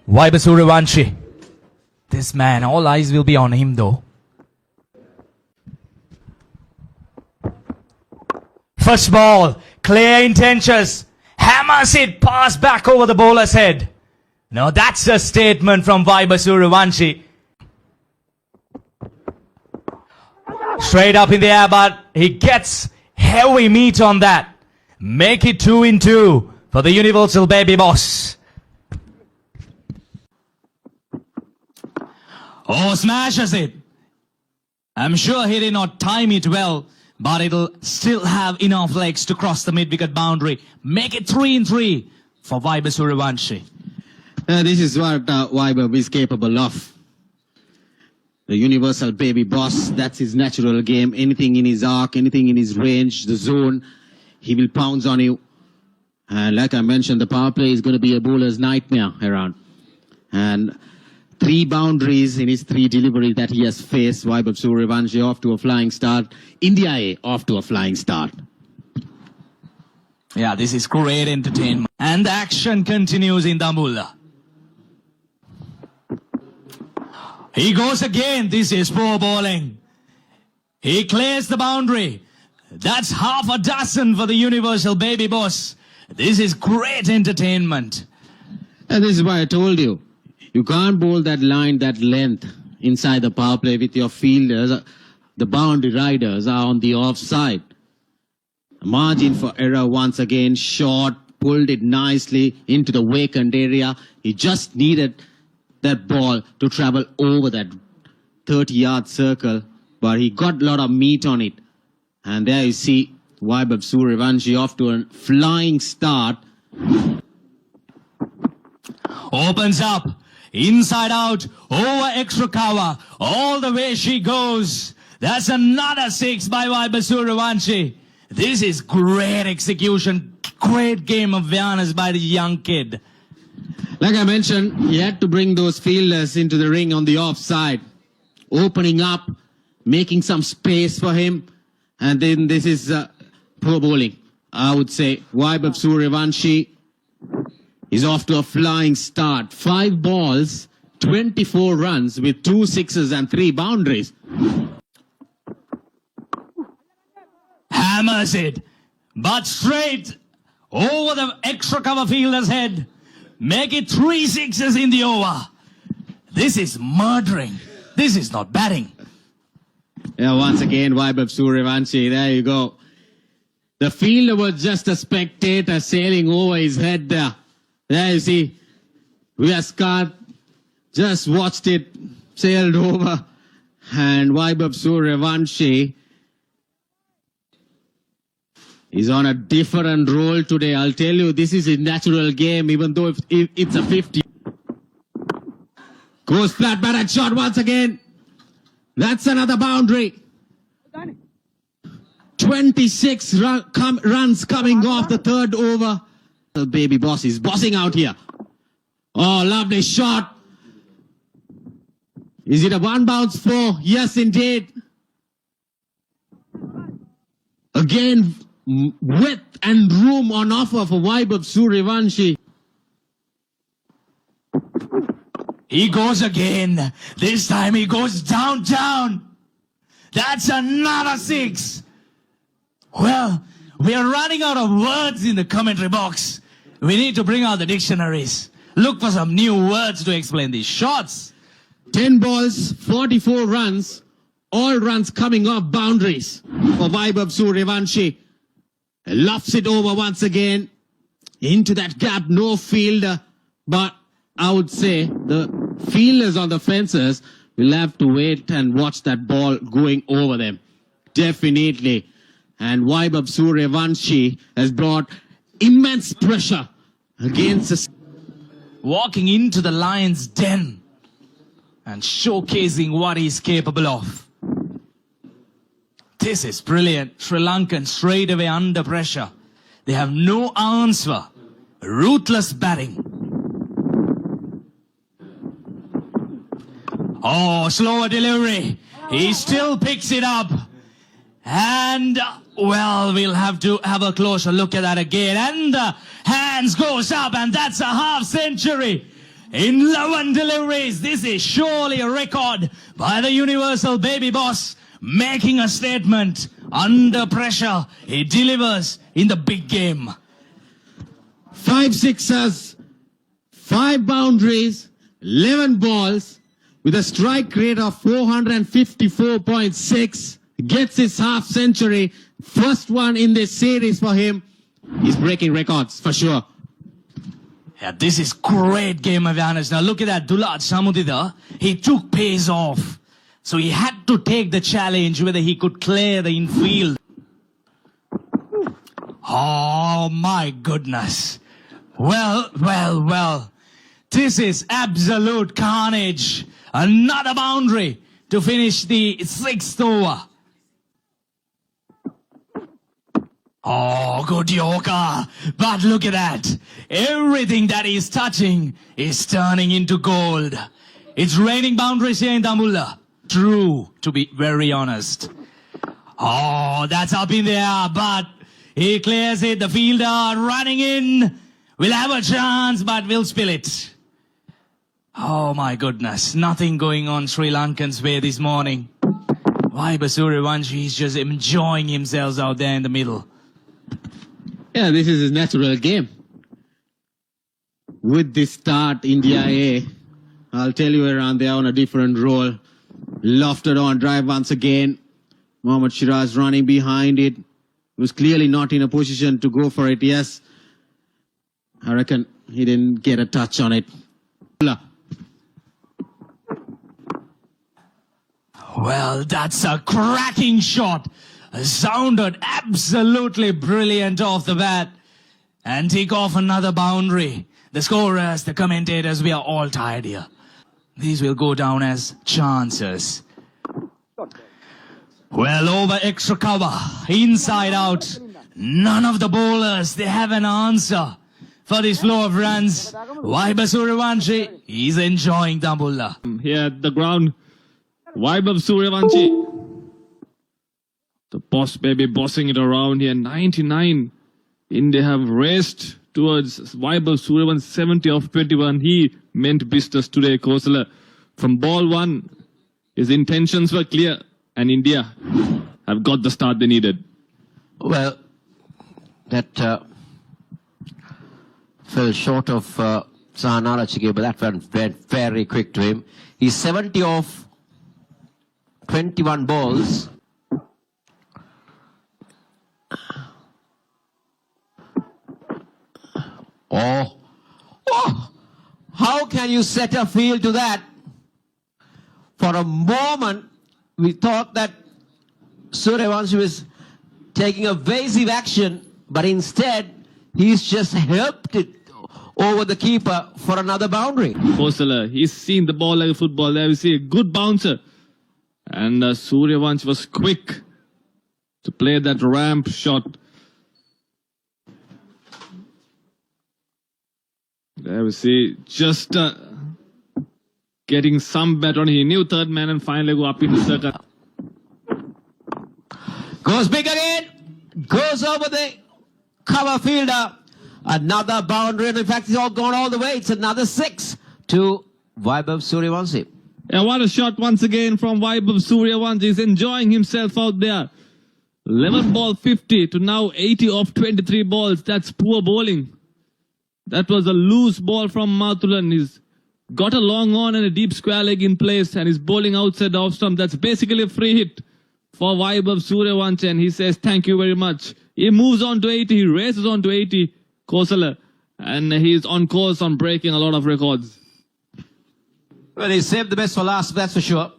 Vaibhav Suryavanshi. This man, all eyes will be on him though. First ball, clear intentions. Hammers it past back over the bowler's head. Now that's a statement from Vaibhav Suryavanshi. Straight up in the air, but he gets heavy meat on that. Make it 2 in 2 for the universal baby boss. Oh, smashes it. I'm sure he did not time it well, but it'll still have enough legs to cross the mid-wicket boundary. Make it 3 in 3 for Vaibhav Suryavanshi. This is what Vaibhav is capable of. The universal baby boss, that's his natural game. Anything in his arc, anything in his range, the zone, he will pounce on you. And like I mentioned, the power play is going to be a bowler's nightmare around. And 3 boundaries in his 3 deliveries that he has faced. Vaibhav Suryavanshi off to a flying start. India A off to a flying start. Yeah, this is great entertainment. And the action continues in Dambulla. He goes again. This is poor bowling. He clears the boundary. That's half a dozen for the universal baby boss. This is great entertainment. And this is why I told you. You can't bowl that line, that length inside the power play with your fielders. The boundary riders are on the offside. Margin for error once again. Short, pulled it nicely into the vacant area. He just needed that ball to travel over that 30-yard circle. But he got a lot of meat on it. And there you see Vaibhav Suryavanshi off to a flying start. Opens up. Inside out, over extra cover, all the way she goes. That's another 6 by Vaibhav Suryavanshi. This is great execution, great game of awareness by the young kid. Like I mentioned, he had to bring those fielders into the ring on the offside, opening up, making some space for him. And then this is poor bowling, I would say. Vaibhav Suryavanshi is off to a flying start. 5 balls, 24 runs with 2 sixes and 3 boundaries. Hammers it, but straight over the extra cover fielder's head. Make it 3 sixes in the over. This is murdering. This is not batting. Yeah, once again, Vaibhav Suryavanshi, there you go. The fielder was just a spectator sailing over his head there. There you see, Scott just watched it, sailed over, and Vaibhav Suryavanshi is on a different role today. I'll tell you, this is a natural game, even though if it's a 50. Goes flat batted shot once again. That's another boundary. 26 runs coming off the 3rd over. The baby boss is bossing out here. Oh, lovely shot. Is it a 1 bounce 4? Yes, indeed. Again, width and room on offer for Vaibhav Suryavanshi. He goes again. This time he goes down. That's another 6. Well, we are running out of words in the commentary box. We need to bring out the dictionaries. Look for some new words to explain these shots. 10 balls, 44 runs. All runs coming off boundaries for Vaibhav Suryavanshi. Lofts it over once again. Into that gap, no fielder. But I would say the fielders on the fences will have to wait and watch that ball going over them. Definitely. And Vaibhav Suryavanshi has brought immense pressure against us. Walking into the lion's den and showcasing what he's capable of. This is brilliant. Sri Lankan straight away under pressure. They have no answer. Ruthless batting. Oh, slower delivery. He still picks it up. And, well, we'll have to have a closer look at that again. And the hands goes up, and that's a half century. in 11 deliveries. This is surely a record by the universal baby boss, making a statement under pressure. He delivers in the big game. 5 sixers, 5 boundaries, 11 balls, with a strike rate of 454.6. Gets his half century. First one in this series for him. He's breaking records for sure. Yeah, this is great game awareness. Now look at that, Dulat Samudida. He took pace off. So he had to take the challenge whether he could clear the infield. Oh my goodness. Well. This is absolute carnage. Another boundary to finish the 6th over. Oh, good yoga. But look at that. Everything that he's touching is turning into gold. It's raining boundaries here in Dambulla. True, to be very honest. Oh, that's up in the air, but he clears it. The fielder running in. We'll have a chance, but we'll spill it. Oh my goodness. Nothing going on Sri Lankan's way this morning. Vaibhav Suryavanshi is just enjoying himself out there in the middle. Yeah, this is his natural game. With this start, India A, I'll tell you around there on a different role. Lofted on drive once again. Mohammad Shiraz running behind it. Was clearly not in a position to go for it. Yes, I reckon he didn't get a touch on it. Well, that's a cracking shot. Sounded absolutely brilliant off the bat. And take off another boundary. The scorers, the commentators, we are all tired here. These will go down as chances. Well, over extra cover, inside out. None of the bowlers, they have an answer for this flow of runs. Vaibhav Suryavanshi, he's enjoying Dambulla. Here at the ground, Vaibhav Suryavanshi. The boss baby bossing it around here. 99. India have raced towards Vaibhav Suryavanshi 70 of 21. He meant business today, Kosala. From ball 1, his intentions were clear. And India have got the start they needed. Well, that fell short of Sahanara Chige, but that went very quick to him. He's 70 off 21 balls. Oh, how can you set a field to that? For a moment, we thought that Suryavanshi was taking evasive action, but instead, he's just helped it over the keeper for another boundary. Kosala, he's seen the ball like a football. There we see a good bouncer. And Suryavanshi was quick to play that ramp shot. There we see just getting some bet on. He knew third man and finally go up in the circle. Goes big again. Goes over the cover fielder. Another boundary. And in fact, it's all gone all the way. It's another 6 to Vaibhav Suryavanshi. And what a shot once again from Vaibhav Suryavanshi. He's enjoying himself out there. 11 ball 50 to now 80 off 23 balls. That's poor bowling. That was a loose ball from Mathulan. He's got a long on and a deep square leg in place, and he's bowling outside the off stump. That's basically a free hit for Vaibhav Suryavanshi, and he says thank you very much. He moves on to 80. He races on to 80. Kosala, and he's on course on breaking a lot of records. Well, he saved the best for last, that's for sure.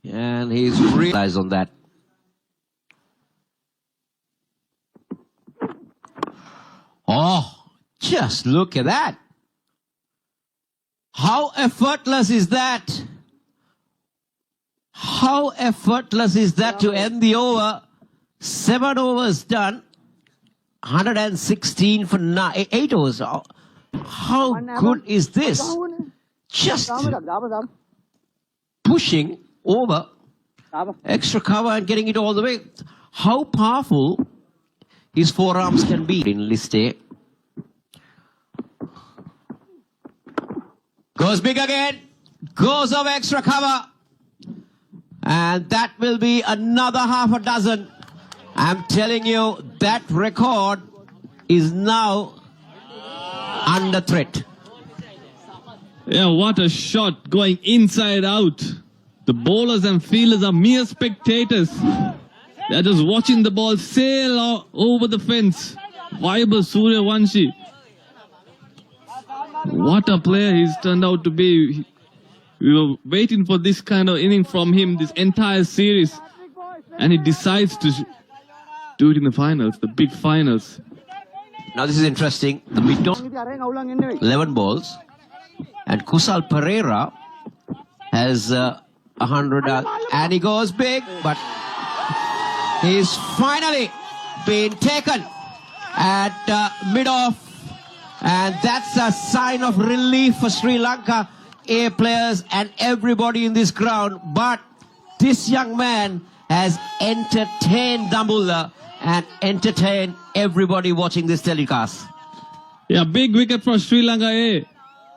And he's realized on that. Oh, just look at that. How effortless is that? How effortless is that to end the over? 7 overs done. 116 for 8 overs. How good is this? Just pushing over extra cover and getting it all the way. How powerful his forearms can be in list A. Goes big again. Goes over extra cover. And that will be another half a dozen. I'm telling you, that record is now under threat. Yeah, what a shot going inside out. The bowlers and fielders are mere spectators. They're just watching the ball sail over the fence. Vaibhav Suryavanshi. What a player he's turned out to be. We were waiting for this kind of inning from him this entire series. And he decides to do it in the finals, the big finals. Now this is interesting. The mid-on 11 balls. And Kusal Pereira has 100 and he goes big, but he's finally been taken at mid-off, and that's a sign of relief for Sri Lanka A players and everybody in this ground. But this young man has entertained Dambulla and entertained everybody watching this telecast. Yeah, big wicket for Sri Lanka A.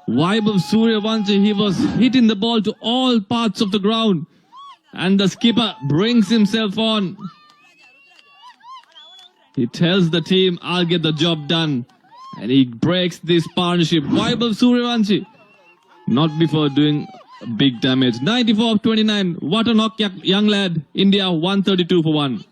Vaibhav Suryavanshi, he was hitting the ball to all parts of the ground. And the skipper brings himself on. He tells the team, I'll get the job done. And he breaks this partnership. Vaibhav Suryavanshi, not before doing big damage. 94 of 29. What a knock, young lad. India 132 for 1.